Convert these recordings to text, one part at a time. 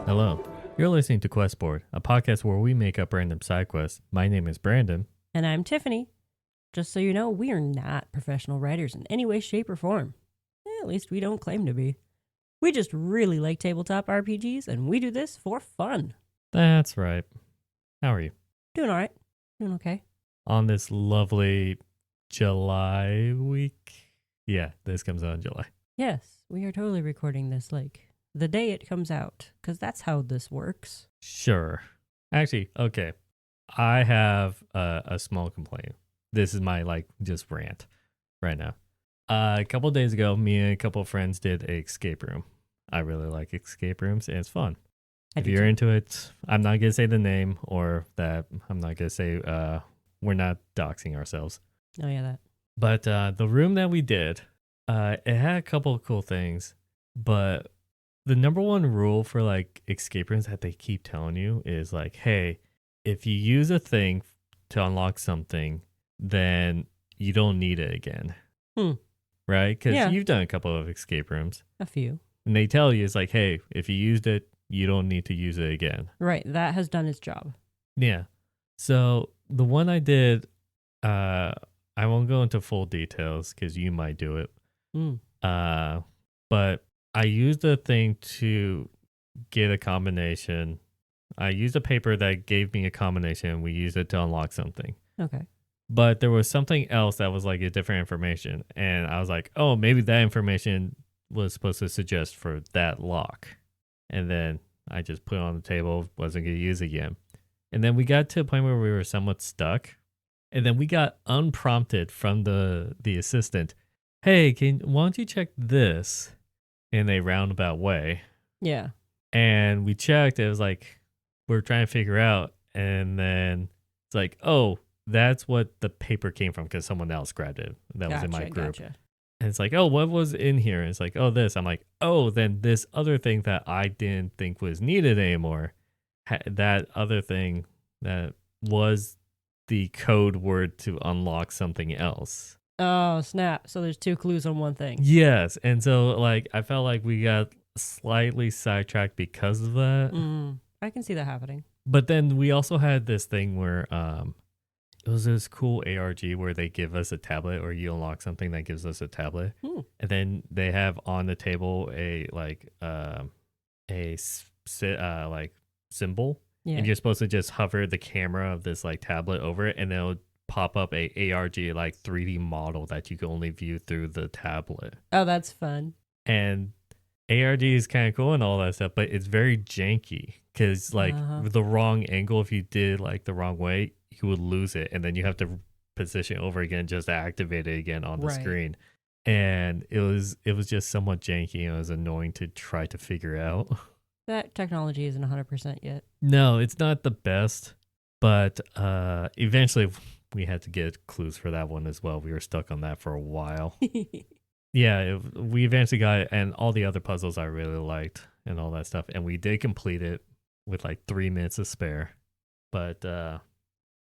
Hello. You're listening to Questboard, a podcast where we make up random side quests. My name is Brandon. And I'm Tiffany. Just so you know, we are not professional writers in any way, shape, or form. At least we don't claim to be. We just really like tabletop RPGs, and we do this for fun. That's right. How are you? Doing all right. Doing okay. On this lovely July week? Yeah, this comes out in July. Yes, we are totally recording this like the day it comes out, because that's how this works. Sure. Actually, okay. I have a small complaint. This is my just rant right now. A couple of days ago, me and a couple of friends did an escape room. I really like escape rooms, and it's fun. If you're into it, I'm not going to say the name or that. I'm not going to say we're not doxing ourselves. Oh, yeah, that. But the room that we did, it had a couple of cool things. But the number one rule for like escape rooms that they keep telling you is like, hey, if you use a thing to unlock something, then you don't need it again. Right? Because you've done a couple of escape rooms. A few. And they tell you, it's like, hey, if you used it, you don't need to use it again. Right. That has done its job. Yeah. So the one I did, I won't go into full details because you might do it. But I used a thing to get a combination. I used a paper that gave me a combination. We used it to unlock something. Okay. But there was something else that was like a different information. And I was like, oh, maybe that information was supposed to suggest for that lock. And then I just put it on the table, wasn't going to use it again. And then we got to a point where we were somewhat stuck. And then we got unprompted from the assistant. Hey, why don't you check this in a roundabout way? Yeah. And we checked. It was like, we're trying to figure out. And then it's like, oh, that's what the paper came from because someone else grabbed it. That was in my group. Gotcha. And it's like, oh, what was in here? And it's like, oh, this. I'm like, oh, then this other thing that I didn't think was needed anymore, that other thing that was the code word to unlock something else. Oh, snap. So there's two clues on one thing. Yes. And so like I felt like we got slightly sidetracked because of that. I can see that happening. But then we also had this thing where it was this cool ARG where they give us a tablet, or you unlock something that gives us a tablet. And then they have on the table a symbol. Yeah. And you're supposed to just hover the camera of this like tablet over it, and it'll pop up a ARG like 3D model that you can only view through the tablet. Oh, that's fun. And ARG is kind of cool and all that stuff, but it's very janky because like with the wrong angle, if you did like the wrong way, you would lose it, and then you have to position it over again just to activate it again on the screen. And it was just somewhat janky, and it was annoying to try to figure out. That technology isn't 100% yet. No, it's not the best, but eventually we had to get clues for that one as well. We were stuck on that for a while. Yeah, we eventually got it, and all the other puzzles I really liked and all that stuff. And we did complete it with like 3 minutes to spare. But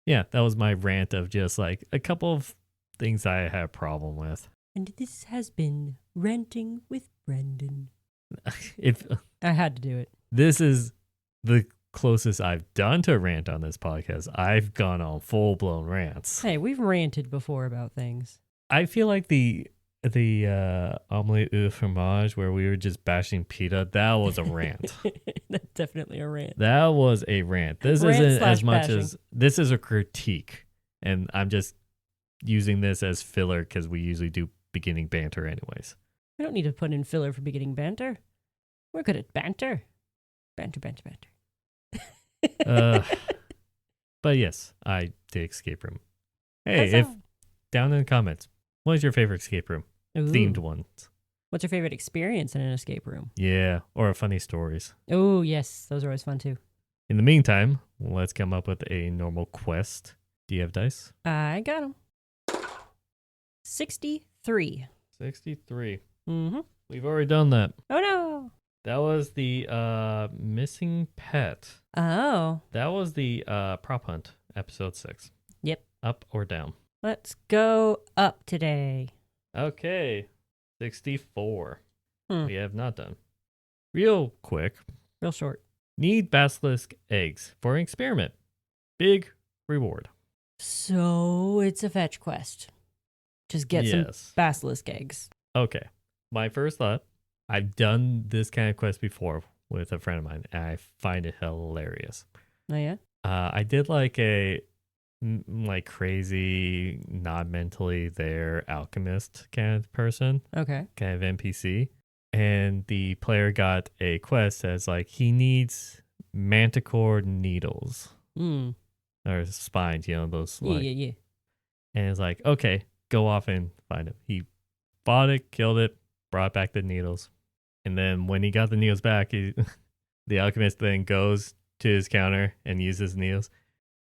yeah, that was my rant of just like a couple of things I had a problem with. And this has been Ranting with Brendan. If I had to do it. This is the closest I've done to a rant on this podcast. I've gone on full-blown rants. Hey, we've ranted before about things. I feel like the omelette au fromage where we were just bashing pita, that was a rant. That's definitely a rant. That was a rant. This isn't as much as this is a critique, and I'm just using this as filler because we usually do beginning banter anyways. We don't need to put in filler for beginning banter. We're good at banter. Banter. But yes, I did escape room. Hey, down in the comments, what is your favorite escape room? Themed ones. What's your favorite experience in an escape room? Yeah, or funny stories. Oh, yes. Those are always fun too. In the meantime, let's come up with a normal quest. Do you have dice? I got them. 63. 63. Mm-hmm. We've already done that. Oh, no. That was the missing pet. Oh. That was the prop hunt, episode 6. Yep. Up or down? Let's go up today. Okay. 64. We have not done. Real quick. Real short. Need basilisk eggs for an experiment. Big reward. So it's a fetch quest. Just get some Yes. basilisk eggs. Okay. My first thought, I've done this kind of quest before with a friend of mine, and I find it hilarious. Oh, yeah? I did like a like crazy, not mentally there alchemist kind of person, Okay. kind of NPC. And the player got a quest that's like he needs manticore needles Mm. or spines, those Yeah, like, yeah, yeah. and it's like, okay, go off and find it. He fought it, killed it, brought back the needles. And then when he got the needles back, the alchemist then goes to his counter and uses needles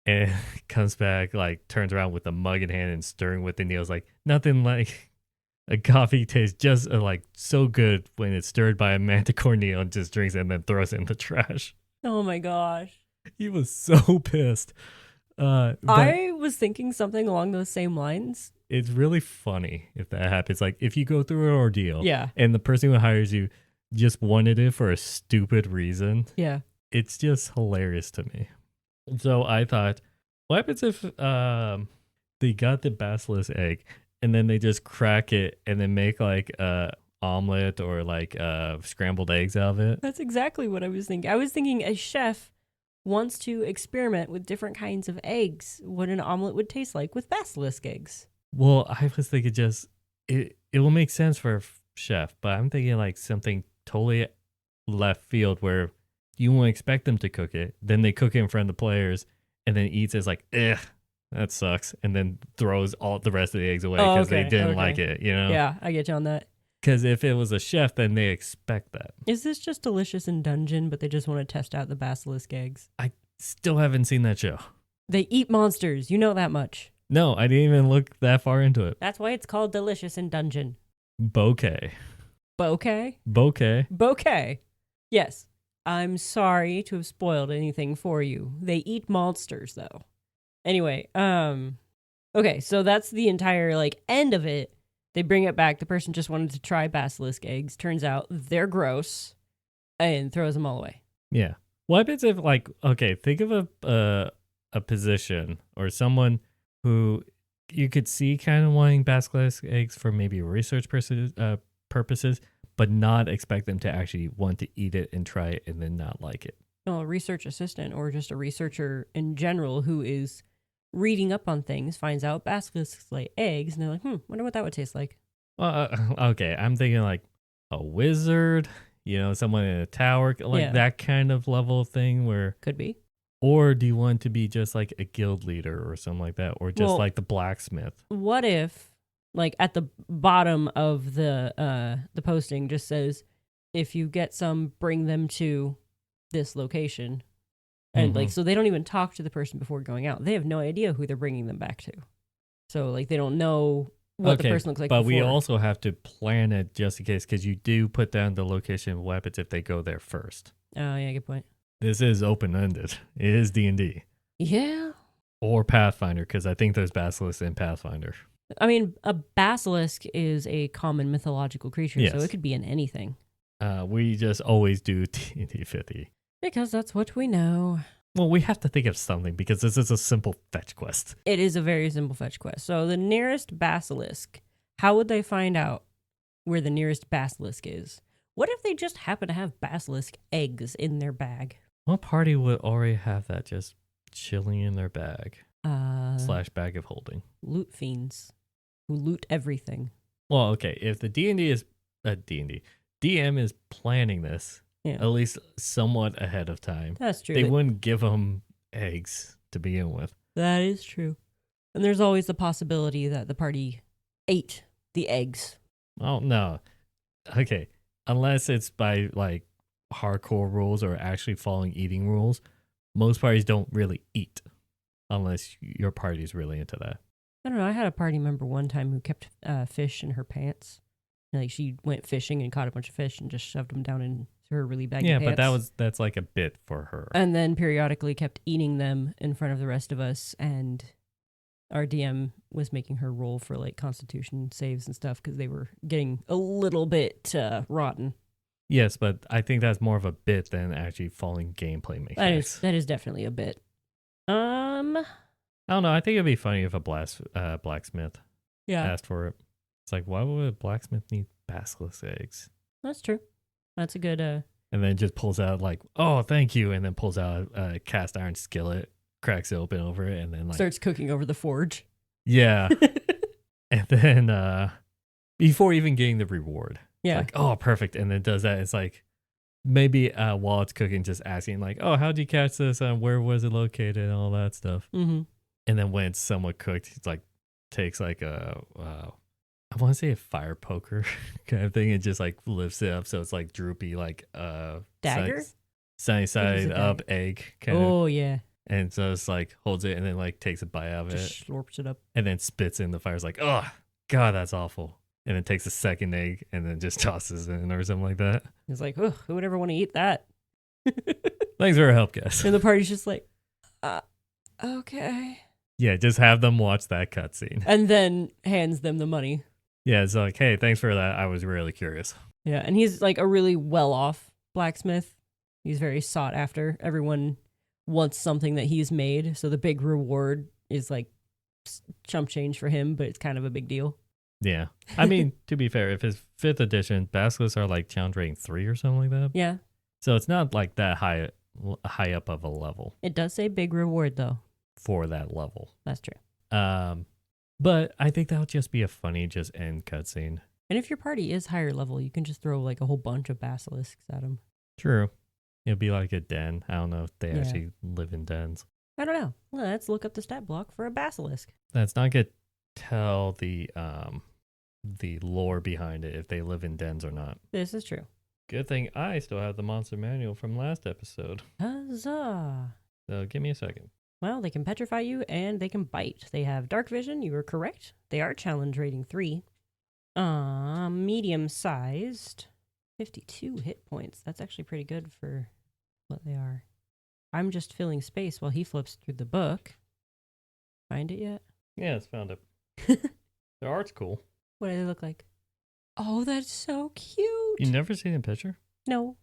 and comes back, like turns around with a mug in hand and stirring with the needles. Like nothing like a coffee tastes just like so good when it's stirred by a manticore needle and just drinks it and then throws it in the trash. Oh my gosh. He was so pissed. But I was thinking something along those same lines. it's really funny if that happens. Like if you go through an ordeal Yeah. and the person who hires you just wanted it for a stupid reason, Yeah. it's just hilarious to me. So I thought, what happens if they got the basilisk egg and then they just crack it and then make like a omelet or like scrambled eggs out of it? That's exactly what I was thinking. I was thinking a chef wants to experiment with different kinds of eggs, what an omelet would taste like with basilisk eggs. Well, I was thinking just it will make sense for a chef, but I'm thinking like something totally left field where you won't expect them to cook it. Then they cook it in front of the players and then eats it. It's like, ugh, that sucks. And then throws all the rest of the eggs away Oh, because they okay, didn't okay. like it, Yeah, I get you on that. Because if it was a chef, then they expect that. Is this just Delicious in Dungeon, but they just want to test out the basilisk eggs? Still haven't seen that show. They eat monsters. You know that much. No, I didn't even look that far into it. That's why it's called Delicious in Dungeon. Bouquet. Bouquet? Bouquet. Bouquet. Yes. I'm sorry to have spoiled anything for you. They eat monsters, though. Anyway, okay, so that's the entire, like, end of it. They bring it back. The person just wanted to try basilisk eggs. Turns out they're gross and throws them all away. Yeah. What happens if, like, okay, think of a position or someone who you could see kind of wanting basilisk eggs for maybe research purposes, but not expect them to actually want to eat it and try it and then not like it. No, a research assistant or just a researcher in general who is reading up on things finds out basilisks lay eggs, and they're like, wonder what that would taste like. Well, okay, I'm thinking like a wizard, someone in a tower, like that kind of level of thing where... Could be. Or do you want to be just like a guild leader or something like that? Or just like the blacksmith? What if, like, at the bottom of the posting just says, if you get some, bring them to this location. And, like, so they don't even talk to the person before going out. They have no idea who they're bringing them back to. So, like, they don't know what the person looks like but before. we also have to plan it just in case, because you do put down the location of weapons if they go there first. Oh, yeah, good point. This is open-ended. It is D&D. Yeah. Or Pathfinder, because I think there's basilisks in Pathfinder. I mean, a basilisk is a common mythological creature, so it could be in anything. We just always do D&D 50. Because that's what we know. Well, we have to think of something because this is a simple fetch quest. It is a very simple fetch quest. So the nearest basilisk, how would they find out where the nearest basilisk is? What if they just happen to have basilisk eggs in their bag? What party would already have that just chilling in their bag? / bag of holding. Loot fiends who loot everything. Well, okay, if the D&D is DM is planning this, at least somewhat ahead of time. That's true. They wouldn't give them eggs to begin with. That is true. And there's always the possibility that the party ate the eggs. Oh, no. Okay, unless it's by like hardcore rules or actually following eating rules, most parties don't really eat unless your party's really into that. I don't know. I had a party member one time who kept fish in her pants. Like, she went fishing and caught a bunch of fish and just shoved them down into her really baggy pants. Yeah, but that's like a bit for her. And then periodically kept eating them in front of the rest of us. And our DM was making her roll for like constitution saves and stuff because they were getting a little bit rotten. Yes, but I think that's more of a bit than actually following gameplay mechanics. That is definitely a bit. I don't know. I think it'd be funny if a blacksmith Yeah, asked for it. It's like, why would a blacksmith need basilisk eggs? that's true. That's a good. And then just pulls out like, oh, thank you, and then pulls out a cast iron skillet, cracks it open over it, and then like Starts cooking over the forge. yeah, and then before even getting the reward, Yeah. like oh perfect, and then does that. It's like maybe while it's cooking, just asking like, oh, how'd you catch this? Where was it located? And all that stuff. Mm-hmm. And then when it's somewhat cooked, it's like takes like a I want to say a fire poker kind of thing and just like lifts it up so it's like droopy like Dagger? sunny side a up egg kind of. Oh yeah. And so it's like holds it and then like takes a bite out of it Just slurps it up. and then spits in the fire. It's like, oh god, that's awful. And then takes a second egg and then just tosses it in or something like that. He's like, oh, who would ever want to eat that? Thanks for your help, guys. And the party's just like, okay. Yeah, just have them watch that cutscene. And then hands them the money. Yeah, it's like, hey, thanks for that. I was really curious. Yeah, and he's like a really well-off blacksmith. He's very sought after. Everyone wants something that he's made, so the big reward is like chump change for him, but it's kind of a big deal. Yeah. I mean, to be fair, if it's 5th edition, basilisks are like challenge rating 3 or something like that. Yeah. So it's not like that high up of a level. It does say big reward, though. For that level. That's true. But I think that'll just be a funny just end cutscene. And if your party is higher level, you can just throw like a whole bunch of basilisks at them. True. It'll be like a den. I don't know if they Yeah. actually live in dens. I don't know. Well, let's look up the stat block for a basilisk. That's not gonna tell the lore behind it if they live in dens or not. This is true. Good thing I still have the monster manual from last episode. Huzzah! So give me a second. Well, they can petrify you and they can bite. They have dark vision. You were correct. They are challenge rating 3. Medium sized. 52 hit points. That's actually pretty good for what they are. I'm just filling space while he flips through the book. Find it yet? Yeah, it's found it. Their art's cool. What do they look like? Oh, that's so cute. You never seen a picture? No.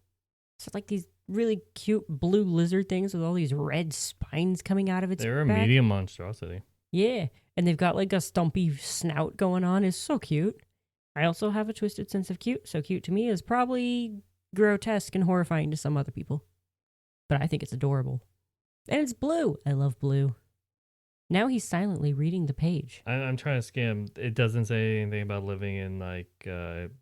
It's like these really cute blue lizard things with all these red spines coming out of its They're a back. medium monstrosity. Yeah, and they've got like a stumpy snout going on. It's so cute. I also have a twisted sense of cute. So cute to me is probably grotesque and horrifying to some other people. But I think it's adorable. And it's blue. I love blue. Now he's silently reading the page. I'm trying to skim. It doesn't say anything about living in like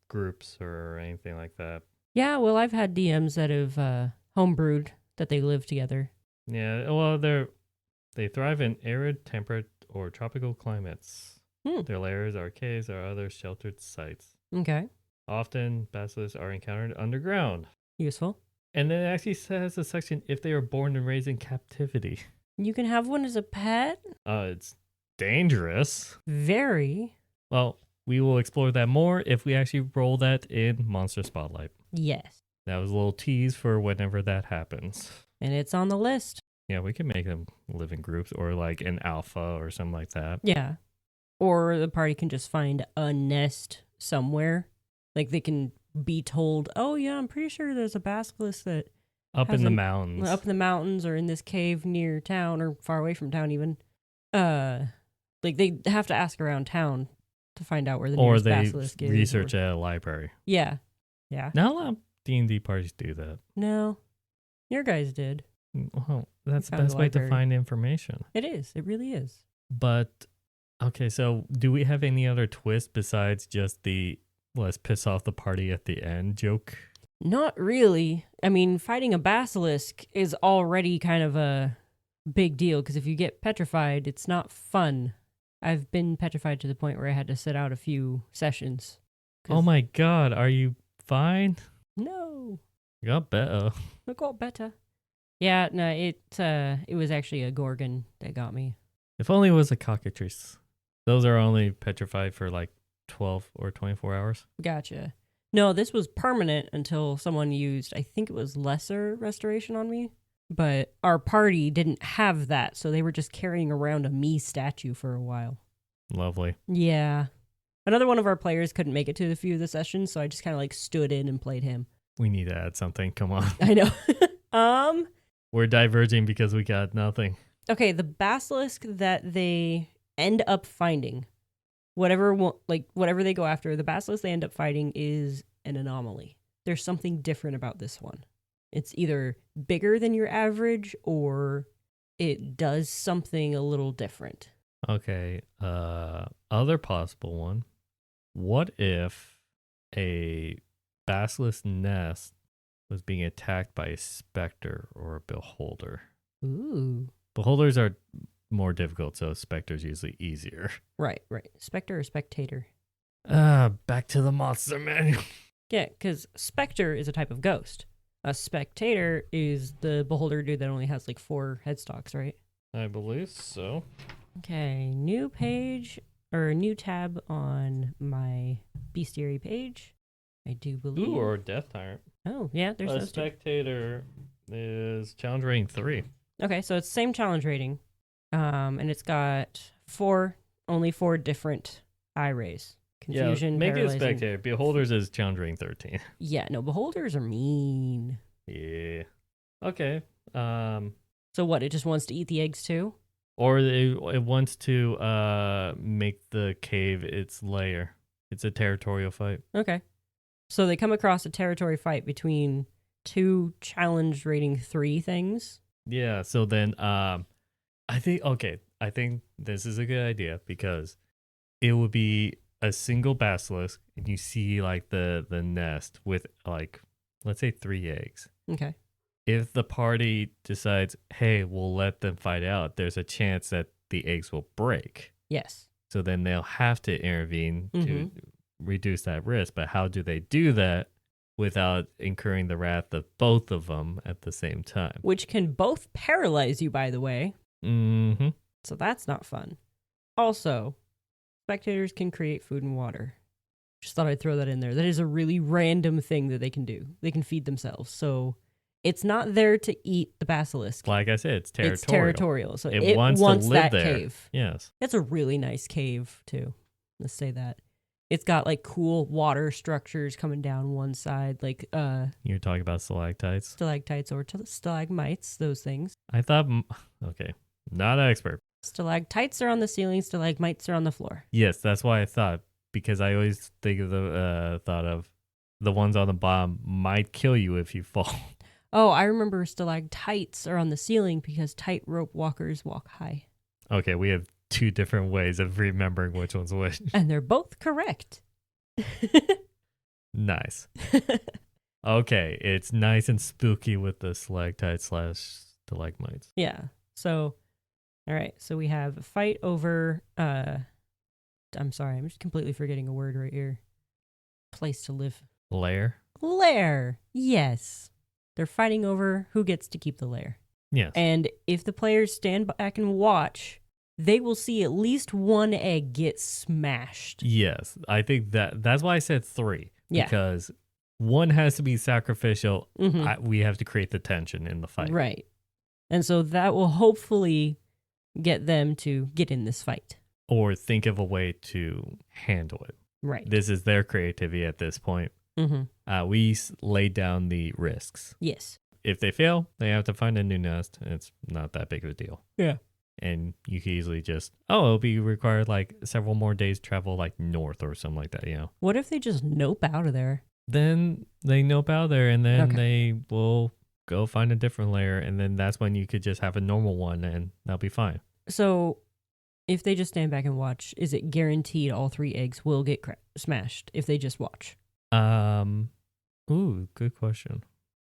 groups or anything like that. Yeah, well, I've had DMs that have homebrewed that they live together. Yeah, well, they thrive in arid, temperate, or tropical climates. Their lairs are caves or other sheltered sites. Okay. Often, basilisks are encountered underground. Useful. And then it actually says a section if they are born and raised in captivity. You can have one as a pet? It's dangerous. Very. Well, we will explore that more if we actually roll that in Monster Spotlight. Yes. That was a little tease for whenever that happens. And it's on the list. Yeah, we can make them live in groups or like an alpha or something like that. Yeah. Or the party can just find a nest somewhere. Like they can be told, oh yeah, I'm pretty sure there's a basilisk that Up has in the a- mountains. up in the mountains or in this cave near town or far away from town even. Like they have to ask around town to find out where the Or nearest they basilisk is. research at a library. Yeah. Yeah. Not a lot of D&D parties do that. No. Your guys did. Well, that's the Found best a way to library. find information. It is. It really is. But, okay, so do we have any other twist besides just the let's piss off the party at the end joke? Not really. I mean, fighting a basilisk is already kind of a big deal because if you get petrified, it's not fun. I've been petrified to the point where I had to sit out a few sessions. Oh my god, are you fine? No, You got better. I got better. Yeah, no, it was actually a gorgon that got me. If only it was a cockatrice. Those are only petrified for like 12 or 24 hours. Gotcha. No, this was permanent until someone used, I think it was lesser restoration on me. But our party didn't have that, so they were just carrying around a me statue for a while. Lovely. Yeah. Another one of our players couldn't make it to a few of the sessions, so I just kind of like stood in and played him. We need to add something. Come on. I know. We're diverging because we got nothing. Okay, the basilisk that they end up finding, whatever they go after, the basilisk they end up fighting is an anomaly. There's something different about this one. It's either bigger than your average or it does something a little different. Okay. Other possible one. What if a basilisk nest was being attacked by a specter or a beholder? Ooh. Beholders are more difficult, so specter's usually easier. Right. Specter or spectator? Back to the monster manual. Yeah, because specter is a type of ghost. A spectator is the beholder dude that only has like 4 headstalks, right? I believe so. Okay, new page or new tab on my bestiary page. I do believe. Ooh, or Death Tyrant. Oh, yeah, there's A those two. spectator is challenge rating 3. Okay, so it's same challenge rating. And it's got only 4 different eye rays. Confusion, make it a paralyzing. spectator. Beholders is challenge rating 13. Yeah, no, beholders are mean. Yeah. Okay. So what, it just wants to eat the eggs too? Or it wants to make the cave its lair. It's a territorial fight. Okay. So they come across a territory fight between 2 challenge rating 3 things. Yeah, so then I think this is a good idea because it would be a single basilisk and you see like the nest with like, let's say 3 eggs. Okay. If the party decides, hey, we'll let them fight out, there's a chance that the eggs will break. Yes. So then they'll have to intervene to reduce that risk. But how do they do that without incurring the wrath of both of them at the same time? Which can both paralyze you, by the way. Mm-hmm. So that's not fun. Also, spectators can create food and water. Just thought I'd throw that in there. That is a really random thing that they can do. They can feed themselves. So it's not there to eat the basilisk. Like I said, it's territorial. It's territorial. So it it wants wants to live that there. cave. Yes. It's a really nice cave, too. Let's say that. It's got like cool water structures coming down one side, like You're talking about stalactites? stalactites or stalagmites, those things. I thought, okay, not an expert. Stalactites are on the ceiling, stalagmites are on the floor. Yes, that's why I thought, because I always think of the thought of the ones on the bottom might kill you if you fall. Oh, I remember stalactites are on the ceiling because tightrope walkers walk high. Okay, we have 2 different ways of remembering which one's which. And they're both correct. Nice. Okay, it's nice and spooky with the stalactites / stalagmites. Yeah. So, all right. So we have a fight over, I'm sorry, I'm just completely forgetting a word right here. Place to live. Lair? Lair. Yes. They're fighting over who gets to keep the lair. Yes. And if the players stand back and watch, they will see at least one egg get smashed. Yes, I think that's why I said 3. Yeah. Because one has to be sacrificial. Mhm. We have to create the tension in the fight. Right. And so that will hopefully get them to get in this fight. Or think of a way to handle it. Right. This is their creativity at this point. Mm-hmm. We laid down the risks. Yes. If they fail, they have to find a new nest. It's not that big of a deal. Yeah. And you can easily just, it'll be required like several more days travel like north or something like that, you know. What if they just nope out of there? Then they nope out there and then Okay. they will go find a different layer. And then that's when you could just have a normal one and that'll be fine. So if they just stand back and watch, is it guaranteed all 3 eggs will get smashed if they just watch? Ooh, good question.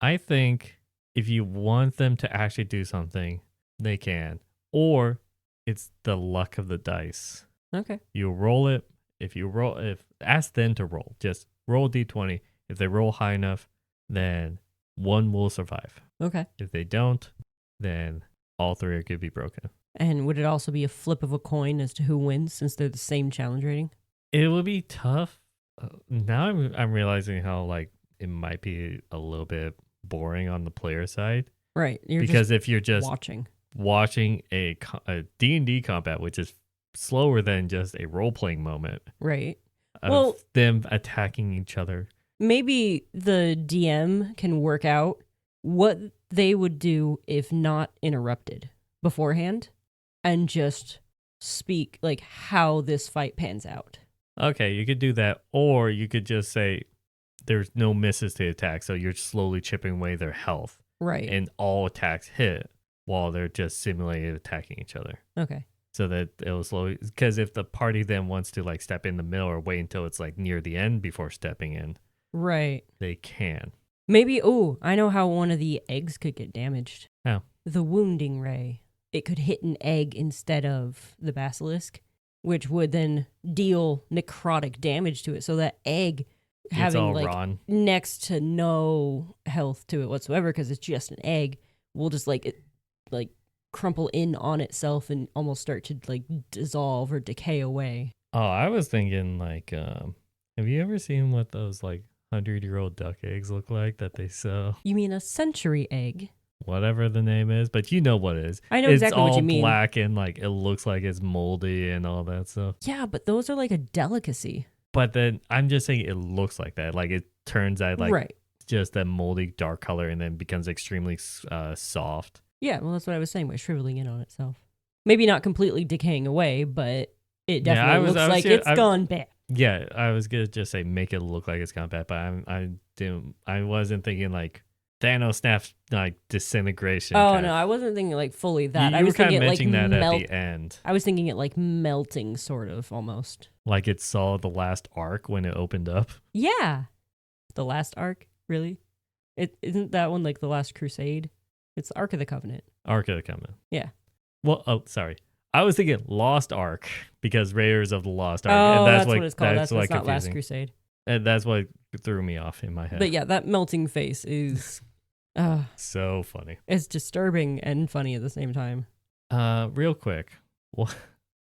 I think if you want them to actually do something, they can. Or it's the luck of the dice. Okay. You roll it. Ask them to roll. Just roll a d20. If they roll high enough, then one will survive. Okay. If they don't, then all 3 are could be broken. And would it also be a flip of a coin as to who wins since they're the same challenge rating? It would be tough. Now I'm realizing how like it might be a little bit boring on the player side. Right. Because if you're just watching a D&D combat, which is slower than just a role-playing moment. Right. Of them attacking each other. maybe the DM can work out what they would do if not interrupted beforehand and just speak like how this fight pans out. Okay, you could do that, or you could just say there's no misses to attack, so you're slowly chipping away their health, Right. and all attacks hit while they're just simulated attacking each other. Okay. So that it'll slowly, because if the party then wants to like step in the middle or wait until it's like near the end before stepping in, Right. they can. Maybe, I know how one of the eggs could get damaged. How? The wounding ray. It could hit an egg instead of the basilisk, which would then deal necrotic damage to it. So that egg having all like raw. next to no health to it whatsoever because it's just an egg will just like crumple in on itself and almost start to like dissolve or decay away. Oh, I was thinking like, have you ever seen what those like 100-year-old duck eggs look like that they sell? You mean a century egg? Whatever the name is, but you know what it is. I know it's exactly what you mean. It's all black and like it looks like it's moldy and all that stuff. Yeah, but those are like a delicacy. But then I'm just saying it looks like that. Like it turns out like right. just that moldy dark color and then becomes extremely soft. Yeah, well, that's what I was saying by shriveling in on itself. Maybe not completely decaying away, but it definitely looks like it's gone bad. Yeah, I was gonna just say make it look like it's gone bad, but I wasn't thinking like Thanos snaps like disintegration. Oh no, I wasn't thinking like fully that. I was kind of mentioning that at the end. I was thinking it like melting, sort of almost. Like it saw the last arc when it opened up. Yeah, the last arc, really? It isn't that one like the Last Crusade? It's Ark of the Covenant. Ark of the Covenant. Yeah. Well, oh, sorry. I was thinking Lost Ark because Raiders of the Lost Ark. Oh, and that's what it's called. That's not confusing. Last Crusade. And that's what threw me off in my head. But yeah, that melting face is so funny. It's disturbing and funny at the same time. Real quick. Well,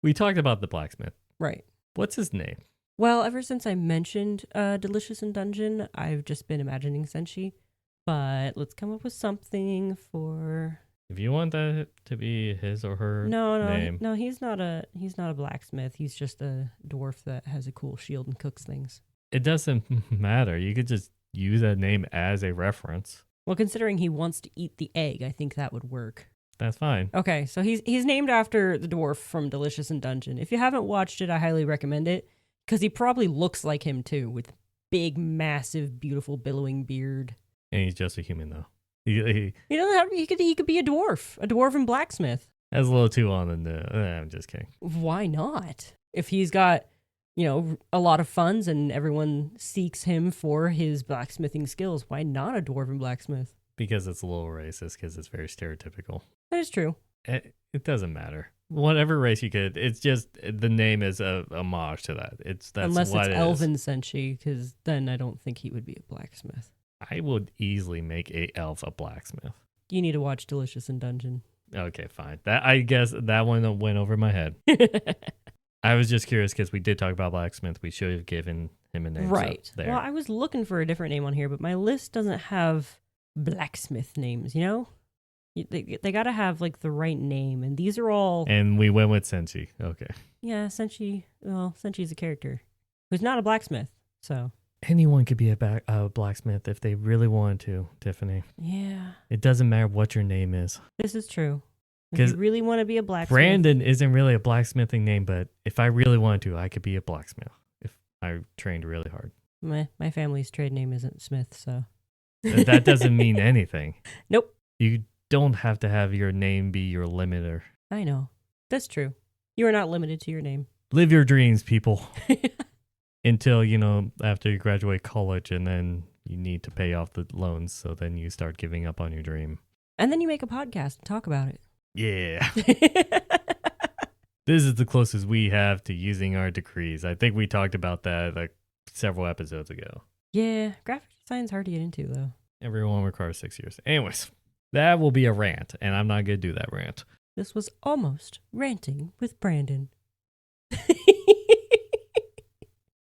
we talked about the blacksmith. Right. What's his name? Well, ever since I mentioned Delicious in Dungeon, I've just been imagining Senshi. But let's come up with something for. If you want that to be his or her name. No, he's not a blacksmith. He's just a dwarf that has a cool shield and cooks things. It doesn't matter. You could just use that name as a reference. Well, considering he wants to eat the egg, I think that would work. That's fine. Okay, so he's named after the dwarf from Delicious in Dungeon. If you haven't watched it, I highly recommend it because he probably looks like him too, with big, massive, beautiful, billowing beard. And he's just a human, though. He doesn't have. He could be a dwarven blacksmith. That's a little too on the nose. I'm just kidding. Why not? If he's got, a lot of funds and everyone seeks him for his blacksmithing skills, why not a dwarven blacksmith? Because it's a little racist. Because it's very stereotypical. That is true. It doesn't matter. Whatever race you could, it's just the name is a homage to that. Unless it's Elven Senshi, because then I don't think he would be a blacksmith. I would easily make a elf a blacksmith. You need to watch Delicious in Dungeon. Okay, fine. I guess that one went over my head. I was just curious because we did talk about blacksmith. We should have given him a name. Right. There. Well, I was looking for a different name on here, but my list doesn't have blacksmith names, They got to have like the right name, and these are all... And we went with Senshi. Okay. Yeah, Senshi. Well, Senshi's a character who's not a blacksmith, so... Anyone could be a blacksmith if they really wanted to, Tiffany. Yeah. It doesn't matter what your name is. This is true. If you really want to be a blacksmith. Brandon isn't really a blacksmithing name, but if I really wanted to, I could be a blacksmith if I trained really hard. My family's trade name isn't Smith, so. That doesn't mean anything. Nope. You don't have to have your name be your limiter. I know. That's true. You are not limited to your name. Live your dreams, people. Until, after you graduate college and then you need to pay off the loans. So then you start giving up on your dream. And then you make a podcast and talk about it. Yeah. This is the closest we have to using our degrees. I think we talked about that like several episodes ago. Yeah. Graphic design's hard to get into, though. Everyone requires 6 years. Anyways, that will be a rant. And I'm not going to do that rant. This was almost ranting with Brandon.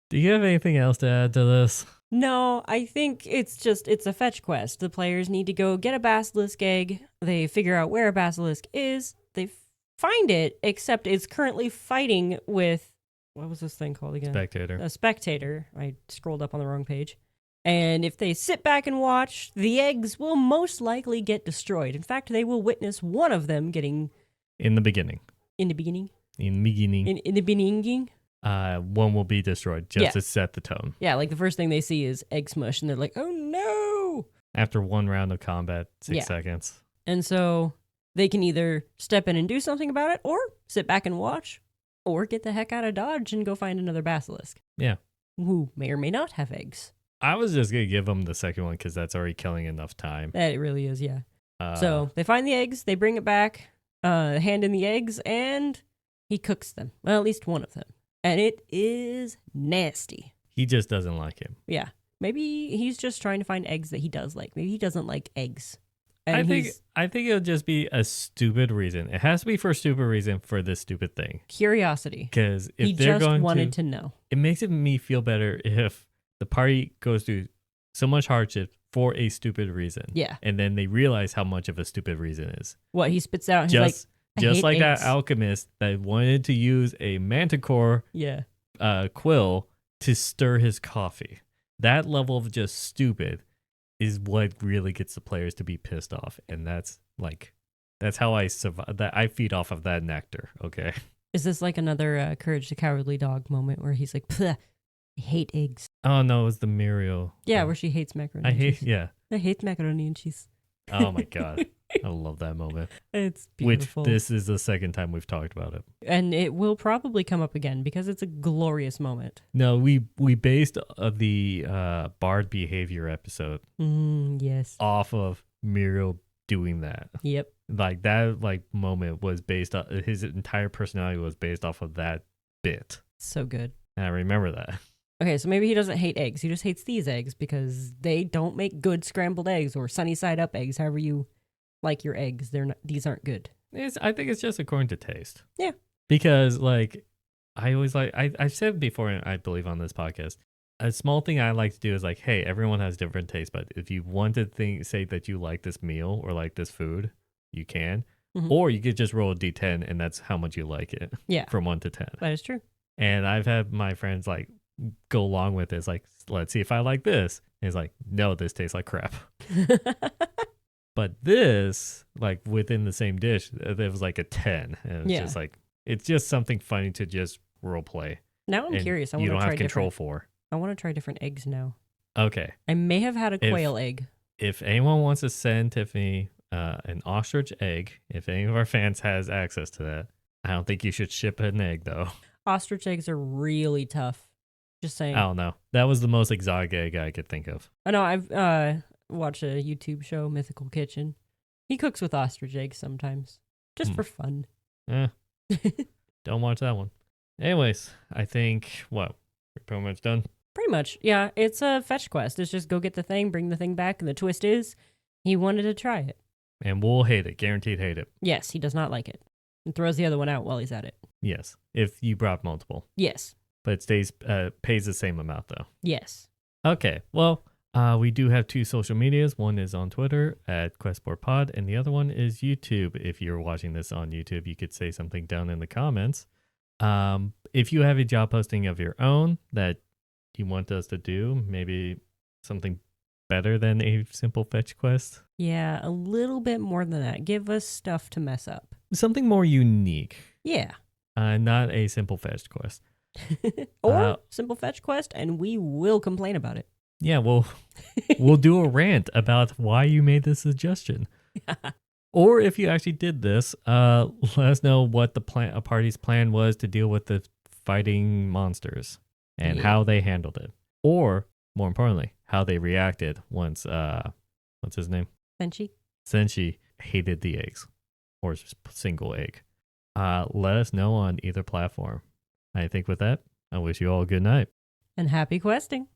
Do you have anything else to add to this? No, I think it's a fetch quest. The players need to go get a basilisk egg. They figure out where a basilisk is. They find it, except it's currently fighting with, what was this thing called again? Spectator. A spectator. I scrolled up on the wrong page. And if they sit back and watch, the eggs will most likely get destroyed. In fact, they will witness one of them getting... In the beginning. In the beginning? In the beginning. In the beginning? One will be destroyed just to set the tone. Yeah, like the first thing they see is egg smush, and they're like, oh no! After one round of combat, 6 seconds. And so they can either step in and do something about it, or sit back and watch, or get the heck out of Dodge and go find another basilisk. Yeah. Who may or may not have eggs. I was just going to give them the second one because that's already killing enough time. That it really is, yeah. So they find the eggs, they bring it back, hand in the eggs, and he cooks them. Well, at least one of them. And it is nasty. He just doesn't like him. Yeah. Maybe he's just trying to find eggs that he does like. Maybe he doesn't like eggs. And I think it'll just be a stupid reason. It has to be for a stupid reason for this stupid thing. Curiosity. Because if he they're just going wanted to know. It makes me feel better if the party goes through so much hardship for a stupid reason. Yeah. And then they realize how much of a stupid reason is. What, he spits out and he's like, just like eggs. that alchemist that wanted to use a manticore quill to stir his coffee. That level of just stupid is what really gets the players to be pissed off. And that's how I survive. That I feed off of that nectar, okay? Is this like another Courage the Cowardly Dog moment where he's like, I hate eggs. Oh, no, it was the Muriel. Yeah, where she hates macaroni and cheese. I hate macaroni and cheese. Oh, my God. I love that moment. It's beautiful. Which this is the second time we've talked about it. And it will probably come up again because it's a glorious moment. No, we based the Bard behavior episode yes. off of Muriel doing that. Yep. Like that moment was based on his entire personality was based off of that bit. So good. And I remember that. Okay, so maybe he doesn't hate eggs. He just hates these eggs because they don't make good scrambled eggs or sunny side up eggs. However you like your eggs, these aren't good. I think it's just according to taste. Yeah. Because I always I've said before, I believe on this podcast, a small thing I like to do is hey, everyone has different tastes, but if you want to say that you like this meal or like this food, you can. Mm-hmm. Or you could just roll a D10 and that's how much you like it. Yeah. From 1 to 10. That is true. And I've had my friends go along with it. It's let's see if I like this. And it's no, this tastes like crap. But this, within the same dish, it was a 10. And it's just it's just something funny to just role play. Now I'm curious. You don't have control for. I want to try different eggs now. Okay. I may have had a quail egg. If anyone wants to send Tiffany an ostrich egg, if any of our fans has access to that, I don't think you should ship an egg, though. Ostrich eggs are really tough. Just saying. I don't know. That was the most exotic egg I could think of. I know. I've watched a YouTube show, Mythical Kitchen. He cooks with ostrich eggs sometimes, just for fun. Don't watch that one. Anyways, I think, we're pretty much done? Pretty much, yeah. It's a fetch quest. It's just go get the thing, bring the thing back, and the twist is he wanted to try it. And we'll hate it. Guaranteed hate it. Yes, he does not like it. And throws the other one out while he's at it. Yes, if you brought multiple. Yes. But it pays the same amount, though. Yes. Okay, well, we do have 2 social medias. One is on Twitter at QuestboardPod, and the other one is YouTube. If you're watching this on YouTube, you could say something down in the comments. If you have a job posting of your own that you want us to do, maybe something better than a simple fetch quest. Yeah, a little bit more than that. Give us stuff to mess up. Something more unique. Yeah. Not a simple fetch quest. Or simple fetch quest, and we will complain about it. Yeah, we'll do a rant about why you made this suggestion. Or if you actually did this, let us know what the party's plan was to deal with the fighting monsters and how they handled it. Or, more importantly, how they reacted once, what's his name? Senshi hated the eggs, or single egg. Let us know on either platform. I think with that, I wish you all a good night. And happy questing.